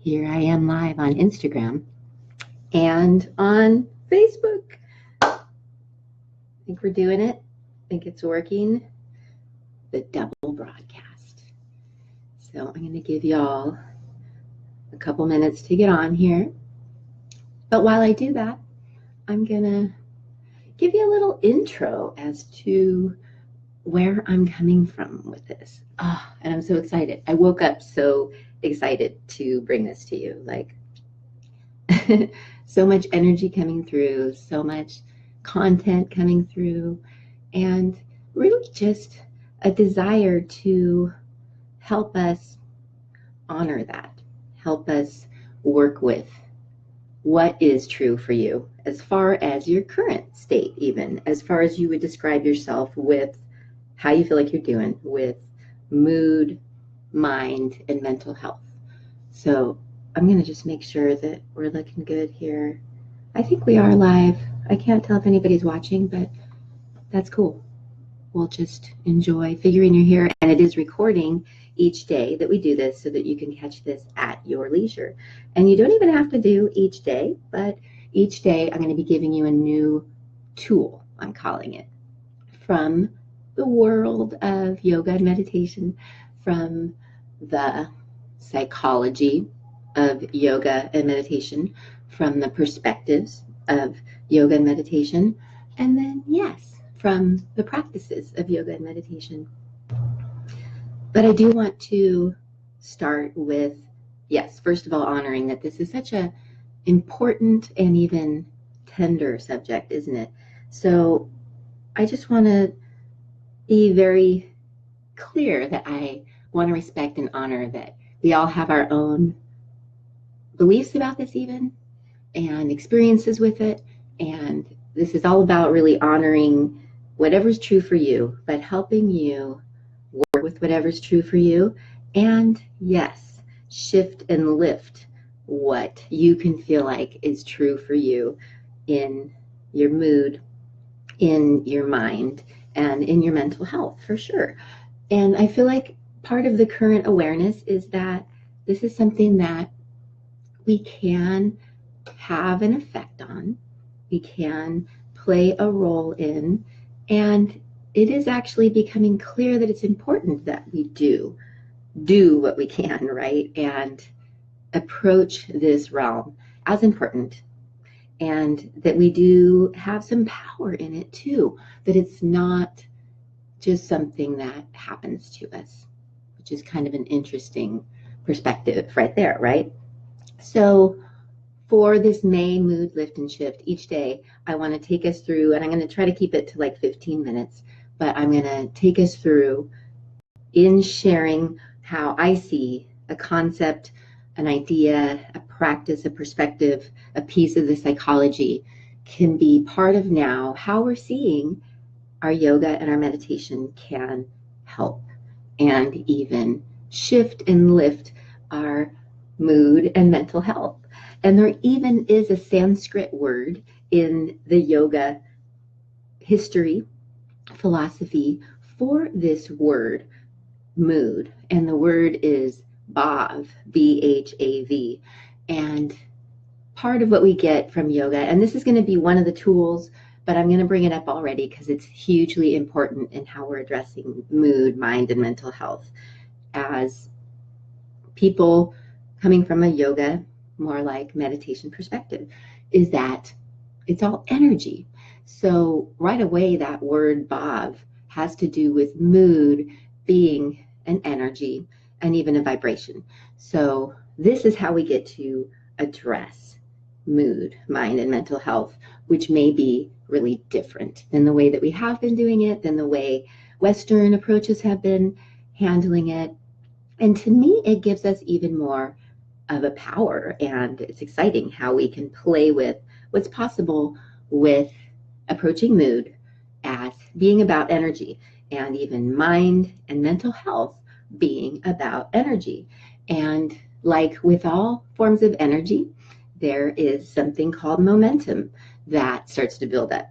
Here I am live on Instagram and on Facebook. I think we're doing it. I think it's working. The double broadcast. So I'm going to give y'all a couple minutes to get on here. But while I do that, I'm going to give you a little intro as to where I'm coming from with this. And I'm so excited. I woke up so excited to bring this to you. Like, so much energy coming through, so much content coming through, and really just a desire to help us honor that, help us work with what is true for you as far as your current state, even as far as you would describe yourself with how you feel like you're doing with mood, mind, and mental health. So I'm going to just make sure that we're looking good here. I think we are live. I can't tell if anybody's watching, but that's cool. We'll just enjoy figuring you're here, and it is recording each day that we do this so that you can catch this at your leisure. And you don't even have to do each day, but each day I'm going to be giving you a new tool, I'm calling it, from the world of yoga and meditation, from the psychology of yoga and meditation, from the perspectives of yoga and meditation, and then, yes, from the practices of yoga and meditation. But I do want to start with, yes, first of all, honoring that this is such an important and even tender subject, isn't it? So I just want to be very clear that I want to respect and honor that we all have our own beliefs about this even, and experiences with it. And this is all about really honoring whatever's true for you, but helping you work with whatever's true for you. And yes, shift and lift what you can feel like is true for you in your mood, in your mind, and in your mental health, for sure. And I feel like part of the current awareness is that this is something that we can have an effect on, we can play a role in, and it is actually becoming clear that it's important that we do what we can, right? And approach this realm as important, and that we do have some power in it too, that it's not just something that happens to us, which is kind of an interesting perspective right there, right? So for this May mood lift and shift, each day I want to take us through, and I'm going to try to keep it to like 15 minutes, but I'm going to take us through in sharing how I see a concept, an idea, a practice, a perspective, a piece of the psychology can be part of now how we're seeing our yoga and our meditation can help and even shift and lift our mood and mental health. And there even is a Sanskrit word in the yoga history, philosophy for this word, mood. And the word is bhav, B-H-A-V. And part of what we get from yoga, and this is going to be one of the tools, but I'm going to bring it up already because it's hugely important in how we're addressing mood, mind, and mental health as people coming from a yoga, more like meditation perspective, is that it's all energy. So right away, that word bhav has to do with mood being an energy and even a vibration. So this is how we get to address mood, mind, and mental health, which may be really different than the way that we have been doing it, than the way Western approaches have been handling it. And to me, it gives us even more of a power, and it's exciting how we can play with what's possible with approaching mood as being about energy, and even mind and mental health being about energy. And like with all forms of energy, there is something called momentum that starts to build up.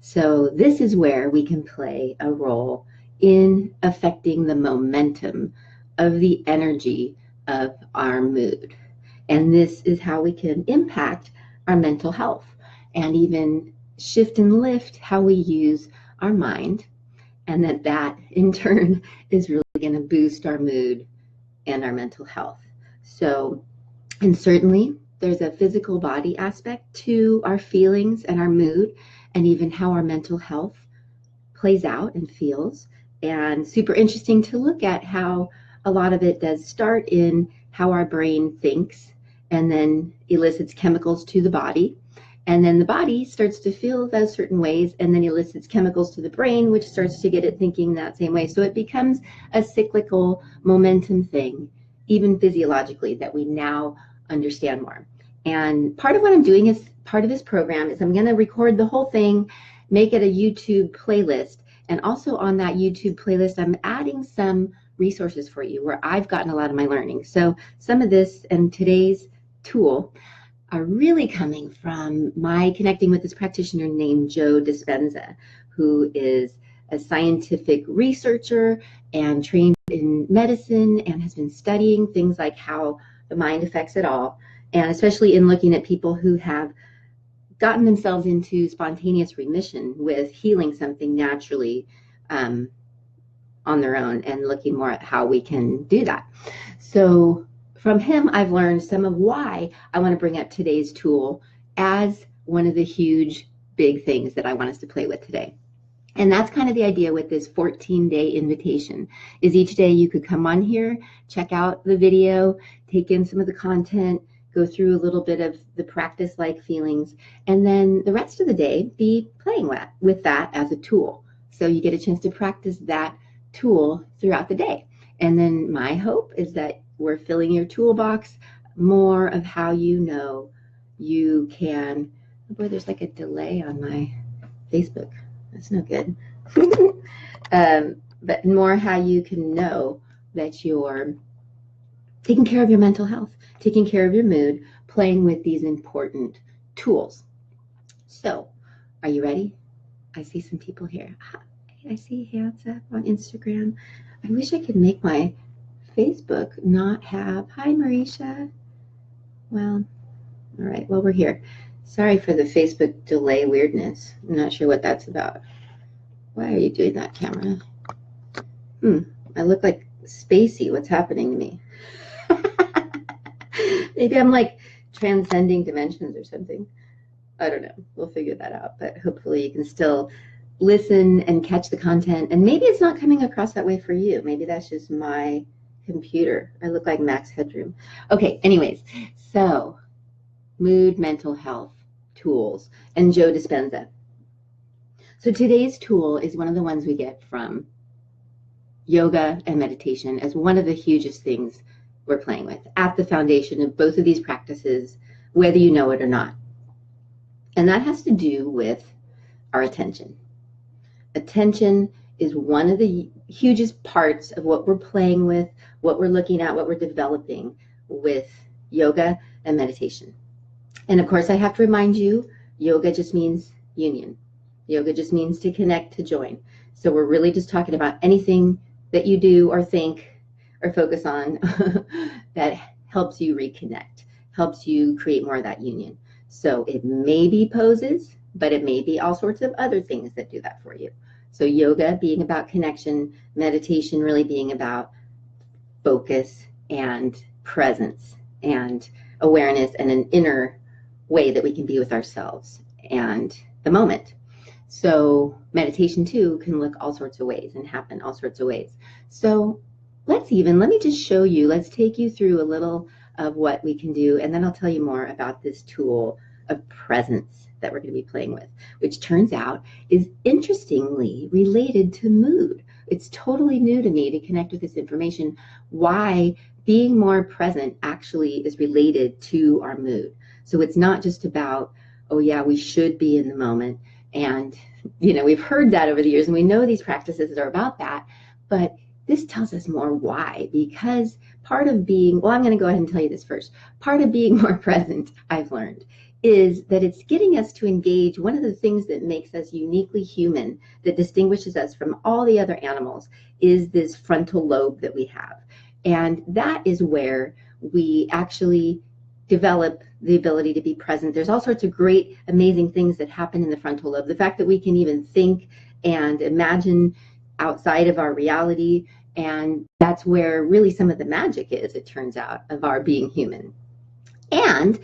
So this is where we can play a role in affecting the momentum of the energy of our mood. And this is how we can impact our mental health and even shift and lift how we use our mind. And that in turn is really going to boost our mood and our mental health. So, and certainly there's a physical body aspect to our feelings and our mood, and even how our mental health plays out and feels. And super interesting to look at how a lot of it does start in how our brain thinks and then elicits chemicals to the body. And then the body starts to feel those certain ways and then elicits chemicals to the brain, which starts to get it thinking that same way. So it becomes a cyclical momentum thing, even physiologically, that we now understand more. And part of what I'm doing is part of this program is I'm going to record the whole thing, make it a YouTube playlist. And also on that YouTube playlist, I'm adding some resources for you where I've gotten a lot of my learning. So some of this and today's tool are really coming from my connecting with this practitioner named Joe Dispenza, who is a scientific researcher and trained in medicine and has been studying things like how the mind affects it all, and especially in looking at people who have gotten themselves into spontaneous remission with healing something naturally on their own, and looking more at how we can do that. So from him, I've learned some of why I want to bring up today's tool as one of the huge, big things that I want us to play with today. And that's kind of the idea with this 14-day invitation, is each day you could come on here, check out the video, take in some of the content, go through a little bit of the practice-like feelings, and then the rest of the day be playing with that as a tool. So you get a chance to practice that tool throughout the day. And then my hope is that we're filling your toolbox more of how you know you can. Oh boy, there's like a delay on my Facebook. That's no good. But more how you can know that you're taking care of your mental health, taking care of your mood, playing with these important tools. So, are you ready? I see some people here. I see hands up on Instagram. I wish I could make my Facebook not have. Hi, Marisha. Well, all right. Well, we're here. Sorry for the Facebook delay weirdness. I'm not sure what that's about. Why are you doing that, camera? I look like Spacey. What's happening to me? Maybe I'm like transcending dimensions or something. I don't know. We'll figure that out. But hopefully you can still listen and catch the content. And maybe it's not coming across that way for you. Maybe that's just my computer. I look like Max Headroom. Okay, anyways. So mood, mental health tools, and Joe Dispenza. So today's tool is one of the ones we get from yoga and meditation as one of the hugest things we're playing with at the foundation of both of these practices, whether you know it or not. And that has to do with our attention. Attention is one of the hugest parts of what we're playing with, what we're looking at, what we're developing with yoga and meditation. And of course, I have to remind you, yoga just means union. Yoga just means to connect, to join. So we're really just talking about anything that you do or think or focus on that helps you reconnect, helps you create more of that union. So it may be poses, but it may be all sorts of other things that do that for you. So yoga being about connection, meditation really being about focus and presence and awareness and an inner way that we can be with ourselves and the moment. So meditation too can look all sorts of ways and happen all sorts of ways. So let me just show you, let's take you through a little of what we can do, and then I'll tell you more about this tool of presence that we're going to be playing with, which turns out is interestingly related to mood. It's totally new to me to connect with this information, why being more present actually is related to our mood. So it's not just about, oh yeah, we should be in the moment. And, we've heard that over the years and we know these practices are about that, but this tells us more why, because part of being, well, I'm going to go ahead and tell you this first. Part of being more present, I've learned, is that it's getting us to engage. One of the things that makes us uniquely human, that distinguishes us from all the other animals, is this frontal lobe that we have. And that is where we actually develop the ability to be present. There's all sorts of great, amazing things that happen in the frontal lobe. The fact that we can even think and imagine outside of our reality, and that's where really some of the magic is, it turns out, of our being human. And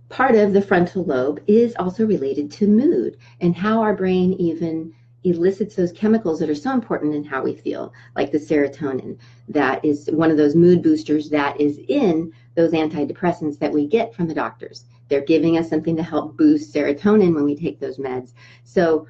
part of the frontal lobe is also related to mood and how our brain even elicits those chemicals that are so important in how we feel, like the serotonin. That is one of those mood boosters that is in those antidepressants that we get from the doctors. They're giving us something to help boost serotonin when we take those meds. So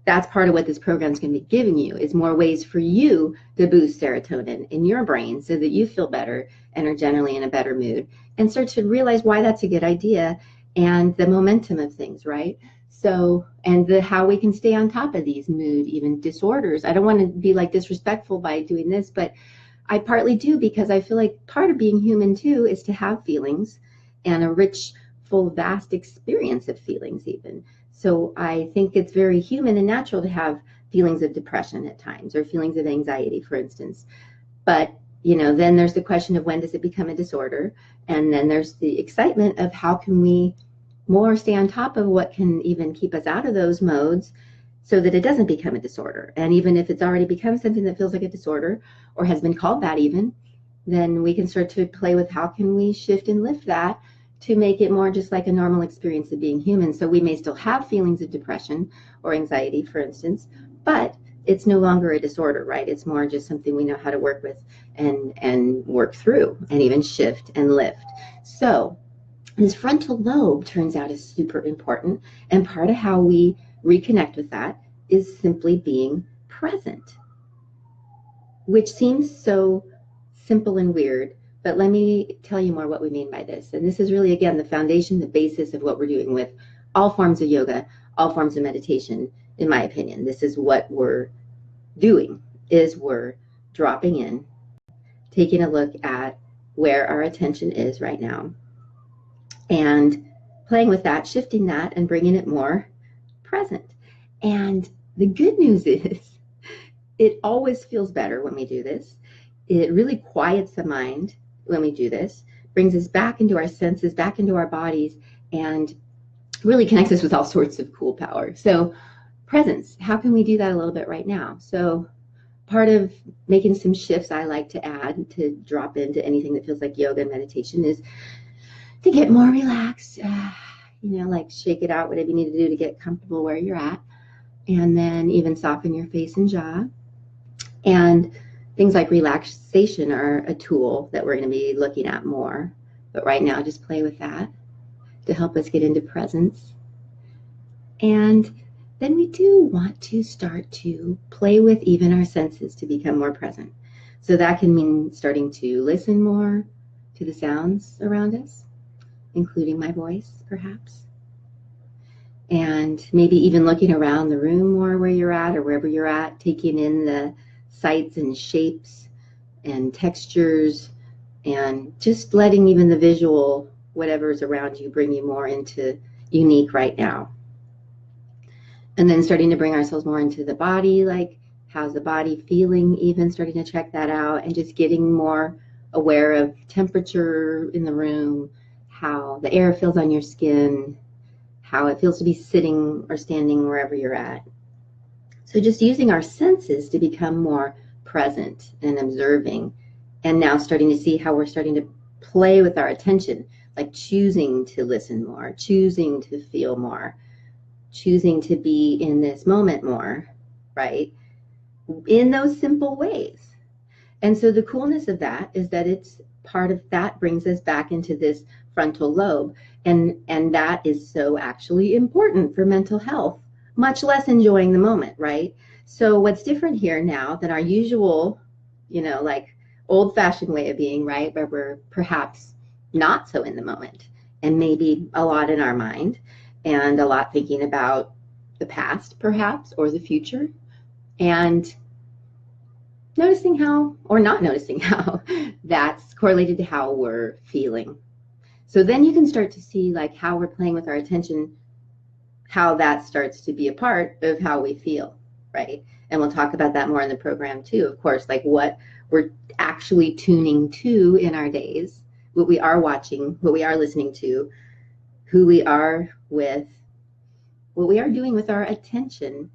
that's part of what this program is going to be giving you, is more ways for you to boost serotonin in your brain so that you feel better and are generally in a better mood, and start to realize why that's a good idea and the momentum of things, right? So, and how we can stay on top of these mood, even disorders. I don't want to be like disrespectful by doing this, but I partly do, because I feel like part of being human too is to have feelings, and a rich, full, vast experience of feelings even. So I think it's very human and natural to have feelings of depression at times, or feelings of anxiety, for instance. But, you know, then there's the question of when does it become a disorder? And then there's the excitement of how can we more stay on top of what can even keep us out of those modes so that it doesn't become a disorder. And even if it's already become something that feels like a disorder, or has been called that even, then we can start to play with how can we shift and lift that to make it more just like a normal experience of being human. So we may still have feelings of depression or anxiety, for instance, but it's no longer a disorder, right? It's more just something we know how to work with and work through, and even shift and lift. So this frontal lobe, turns out, is super important, and part of how we reconnect with that is simply being present, which seems so simple and weird, but let me tell you more what we mean by this. And this is really, again, the foundation, the basis of what we're doing with all forms of yoga, all forms of meditation, in my opinion. This is what we're doing, is we're dropping in, taking a look at where our attention is right now, and playing with that, shifting that, and bringing it more present. And the good news is it always feels better when we do this. It really quiets the mind when we do this, brings us back into our senses, back into our bodies, and really connects us with all sorts of cool power. So presence, how can we do that a little bit right now? So part of making some shifts I like to add to drop into anything that feels like yoga and meditation is to get more relaxed, like shake it out, whatever you need to do to get comfortable where you're at, and then even soften your face and jaw. And things like relaxation are a tool that we're going to be looking at more. But right now, just play with that to help us get into presence. And then we do want to start to play with even our senses to become more present. So that can mean starting to listen more to the sounds around us, including my voice, perhaps. And maybe even looking around the room more where you're at, or wherever you're at, taking in the sights and shapes and textures, and just letting even the visual, whatever's around you, bring you more into unique right now. And then starting to bring ourselves more into the body, like how's the body feeling, even starting to check that out, and just getting more aware of temperature in the room, how the air feels on your skin, how it feels to be sitting or standing wherever you're at. So just using our senses to become more present and observing, and now starting to see how we're starting to play with our attention, like choosing to listen more, choosing to feel more, choosing to be in this moment more, right? In those simple ways. And so the coolness of that is that it's part of that brings us back into this frontal lobe. And that is so actually important for mental health, much less enjoying the moment, right? So what's different here now than our usual, like old-fashioned way of being, right? Where we're perhaps not so in the moment, and maybe a lot in our mind, and a lot thinking about the past, perhaps, or the future, and noticing how, or not noticing how, that's correlated to how we're feeling. So then you can start to see like how we're playing with our attention, how that starts to be a part of how we feel, right? And we'll talk about that more in the program too, of course, like what we're actually tuning to in our days, what we are watching, what we are listening to, who we are with, what we are doing with our attention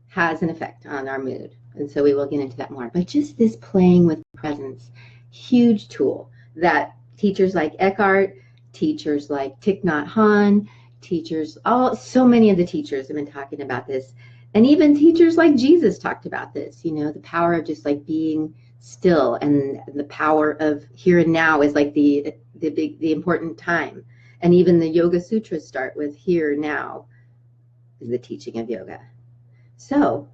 has an effect on our mood. And so we will get into that more. But just this playing with presence, huge tool that teachers like Eckhart, teachers like Thich Nhat Hanh, teachers, so many of the teachers have been talking about this. And even teachers like Jesus talked about this, you know, the power of just like being still, and the power of here and now is like the important time. And even the Yoga Sutras start with here now is the teaching of yoga. So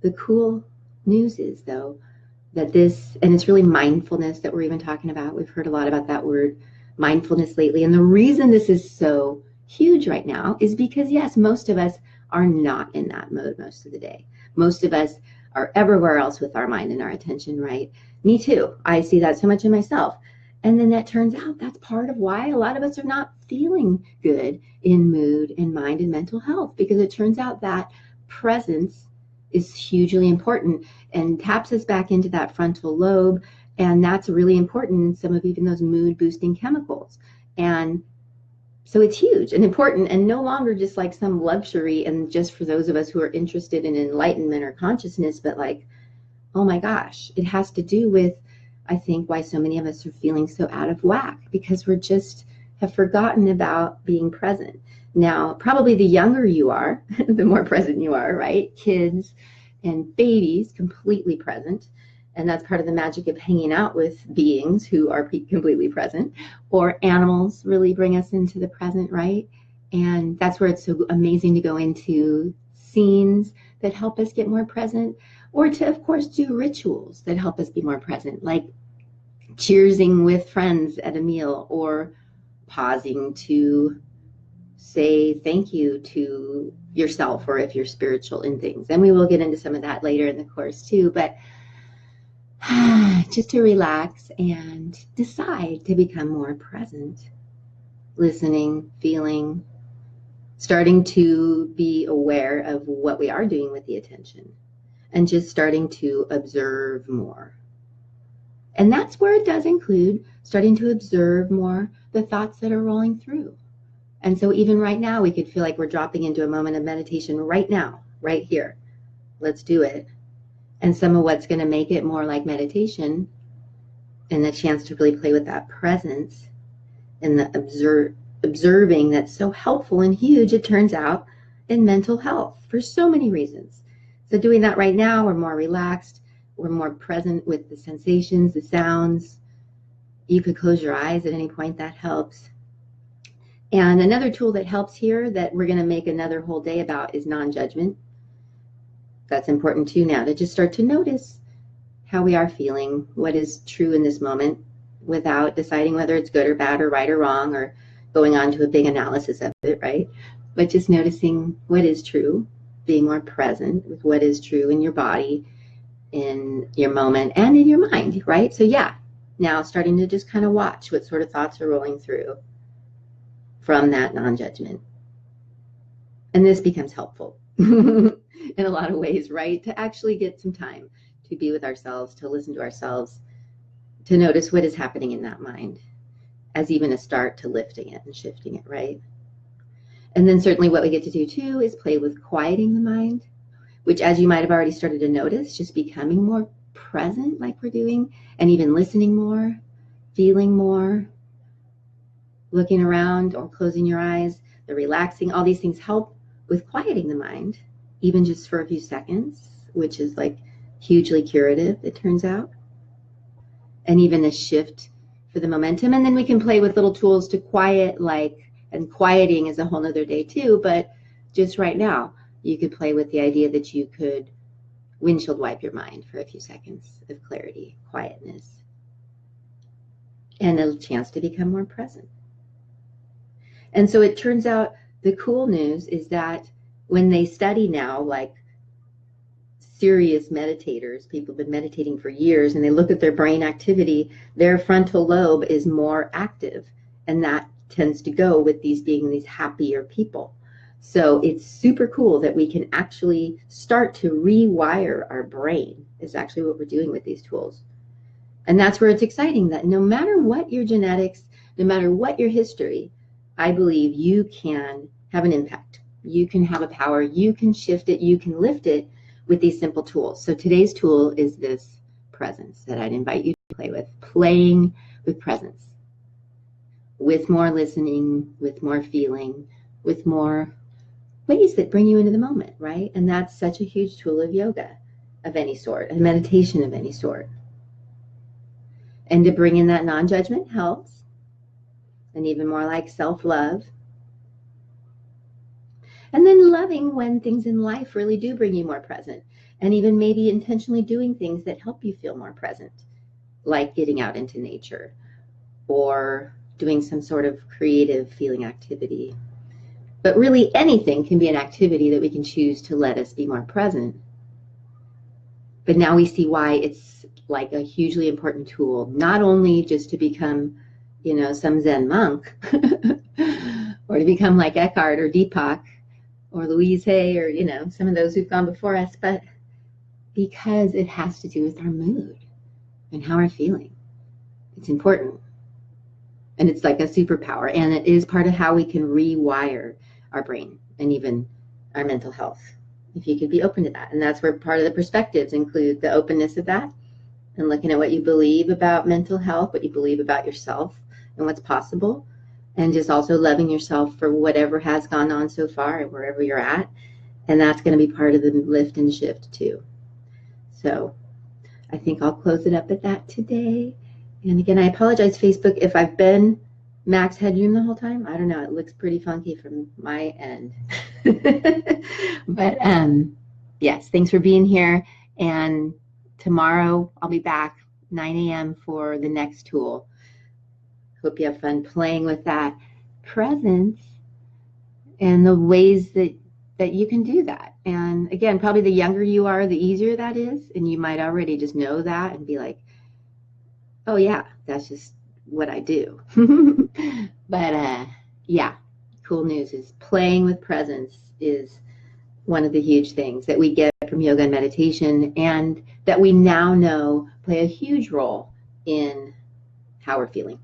the cool news is, though, that this, and it's really mindfulness that we're even talking about. We've heard a lot about that word mindfulness lately. And the reason this is so huge right now is because, yes, most of us are not in that mode most of the day. Most of us are everywhere else with our mind and our attention, right? Me too. I see that so much in myself. And then that turns out that's part of why a lot of us are not feeling good in mood and mind and mental health, because it turns out that presence is hugely important and taps us back into that frontal lobe. And that's really important in some of even those mood boosting chemicals. And so it's huge and important, and no longer just like some luxury and just for those of us who are interested in enlightenment or consciousness, but like, oh my gosh, it has to do with, I think, why so many of us are feeling so out of whack, because we're just have forgotten about being present. Now, probably the younger you are, the more present you are, right? Kids and babies, completely present. And that's part of the magic of hanging out with beings who are completely present. Or animals really bring us into the present, right? And that's where it's so amazing to go into scenes that help us get more present, or to, of course, do rituals that help us be more present, like cheersing with friends at a meal, or pausing to say thank you to yourself, or if you're spiritual in things. And we will get into some of that later in the course too, but just to relax and decide to become more present, listening, feeling, starting to be aware of what we are doing with the attention, and just starting to observe more. And that's where it does include starting to observe more the thoughts that are rolling through. And so even right now, we could feel like we're dropping into a moment of meditation right now, right here. Let's do it. And some of what's going to make it more like meditation, and the chance to really play with that presence and the observing, that's so helpful and huge, it turns out, in mental health for so many reasons. So doing that right now, we're more relaxed, we're more present with the sensations, the sounds. You could close your eyes at any point, that helps. And another tool that helps here that we're going to make another whole day about is non-judgment. That's important too now, to just start to notice how we are feeling, what is true in this moment, without deciding whether it's good or bad or right or wrong, or going on to a big analysis of it, right? But just noticing what is true, being more present with what is true in your body, in your moment, and in your mind, right? So yeah, now starting to just kind of watch what sort of thoughts are rolling through from that non-judgment. And this becomes helpful in a lot of ways, right? To actually get some time to be with ourselves, to listen to ourselves, to notice what is happening in that mind, as even a start to lifting it and shifting it, right? And then certainly what we get to do too is play with quieting the mind, which, as you might have already started to notice, just becoming more present like we're doing, and even listening more, feeling more, looking around or closing your eyes, the relaxing, all these things help with quieting the mind, even just for a few seconds, which is like hugely curative, it turns out. And even a shift for the momentum. And then we can play with little tools to quiet, and quieting is a whole nother day too, but just right now, you could play with the idea that you could windshield wipe your mind for a few seconds of clarity, quietness, and a chance to become more present. And so it turns out the cool news is that when they study now, like serious meditators, people have been meditating for years, and they look at their brain activity, their frontal lobe is more active, and that tends to go with these being these happier people. So it's super cool that we can actually start to rewire our brain, is actually what we're doing with these tools. And that's where it's exciting, that no matter what your genetics, no matter what your history, I believe you can have an impact. You can have a power, you can shift it, you can lift it with these simple tools. So today's tool is this presence that I'd invite you to play with, playing with presence, with more listening, with more feeling, with more ways that bring you into the moment, right? And that's such a huge tool of yoga of any sort, and meditation of any sort. And to bring in that non-judgment helps, and even more like self-love. And then loving when things in life really do bring you more present, and even maybe intentionally doing things that help you feel more present, like getting out into nature or doing some sort of creative feeling activity. But really anything can be an activity that we can choose to let us be more present. But now we see why it's like a hugely important tool, not only just to become, some Zen monk or to become like Eckhart or Deepak or Louise Hay or, some of those who've gone before us, but because it has to do with our mood and how we're feeling. It's important. And it's like a superpower. And it is part of how we can rewire our brain and even our mental health, if you could be open to that. And that's where part of the perspectives include the openness of that and looking at what you believe about mental health, what you believe about yourself and what's possible, and just also loving yourself for whatever has gone on so far and wherever you're at. And that's going to be part of the lift and shift too. So I think I'll close it up at that today. And again, I apologize, Facebook, if I've been max headroom the whole time. I don't know. It looks pretty funky from my end. But yes, thanks for being here. And tomorrow I'll be back 9 a.m. for the next tool. Hope you have fun playing with that presence and the ways that you can do that. And again, probably the younger you are, the easier that is. And you might already just know that and be like, oh yeah, that's just what I do. But yeah, cool news is playing with presence is one of the huge things that we get from yoga and meditation, and that we now know play a huge role in how we're feeling,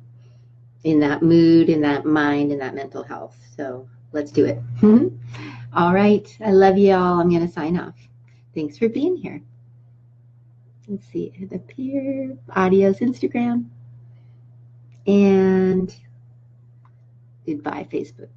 in that mood, in that mind, in that mental health. So let's do it. All right. I love you all. I'm going to sign off. Thanks for being here. Let's see. It appear. Adios, Instagram. And goodbye, Facebook.